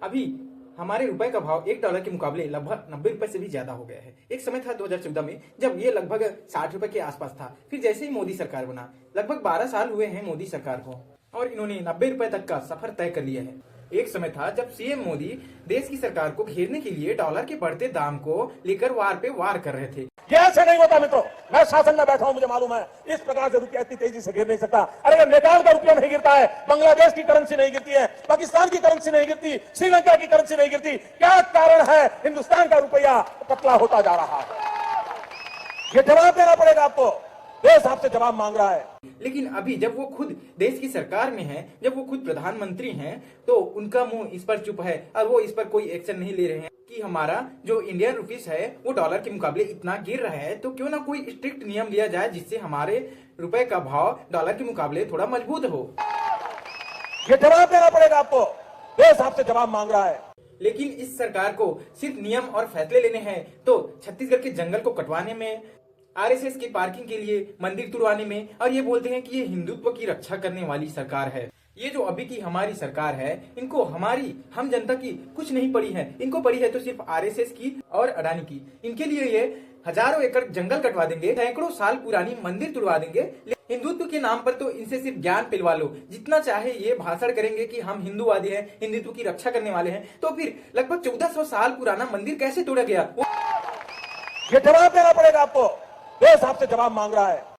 अभी हमारे रुपए का भाव $1 के मुकाबले लगभग 90 रुपए से भी ज्यादा हो गया है। एक समय था 2014 में जब ये लगभग 60 रुपए के आसपास था। फिर जैसे ही मोदी सरकार बना, लगभग 12 साल हुए हैं मोदी सरकार को, और इन्होंने 90 रुपए तक का सफर तय कर लिया है। एक समय था जब सीएम मोदी देश की सरकार को घेरने के लिए डॉलर के बढ़ते दाम को लेकर वार पे वार कर रहे थे। ये ऐसे नहीं होता मित्रों, मैं शासन में बैठा हूं, मुझे मालूम है इस प्रकार से रुपया इतनी तेजी से गिर नहीं सकता। अरे नेपाल का रुपया नहीं गिरता है, बांग्लादेश की करेंसी नहीं गिरती है, पाकिस्तान की करेंसी नहीं गिरती, श्रीलंका की करेंसी नहीं गिरती, क्या कारण है? हिंदुस्तान का रुपया पतला होता जा रहा है। ये जवाब देना पड़ेगा आपको, देश आपसे जवाब मांग रहा है। लेकिन अभी जब वो खुद देश की सरकार में हैं, जब वो खुद प्रधानमंत्री हैं, तो उनका मुंह इस पर चुप है और वो इस पर कोई एक्शन नहीं ले रहे हैं कि हमारा जो इंडियन रुपीस है वो डॉलर के मुकाबले इतना गिर रहा है, तो क्यों ना कोई स्ट्रिक्ट नियम लिया जाए जिससे हमारे रुपए का भाव डॉलर के मुकाबले थोड़ा मजबूत हो। ये जवाब देना पड़ेगा आपको, देश आपसे जवाब मांग रहा है। लेकिन इस सरकार को सिर्फ नियम और फैसले लेने हैं, तो छत्तीसगढ़ के जंगल को कटवाने में, आरएसएस की पार्किंग के लिए मंदिर तुड़वाने में, और ये बोलते हैं कि ये हिंदुत्व की रक्षा करने वाली सरकार है। ये जो अभी की हमारी सरकार है, इनको हमारी हम जनता की कुछ नहीं पड़ी है, इनको पड़ी है तो सिर्फ आरएसएस की और अडानी की। इनके लिए ये हजारों एकड़ जंगल कटवा देंगे, सैकड़ों साल पुरानी मंदिर तुड़वा देंगे। हिंदुत्व के नाम पर तो इनसे सिर्फ ज्ञान पिलवा लो, जितना चाहे ये भाषण करेंगे कि हम हिंदूवादी हैं, हिंदुत्व की रक्षा करने वाले हैं, तो फिर लगभग 1400 साल पुराना मंदिर कैसे तोड़ा गया? ये जवाब देना पड़ेगा आपको, देश आपसे जवाब मांग रहा है।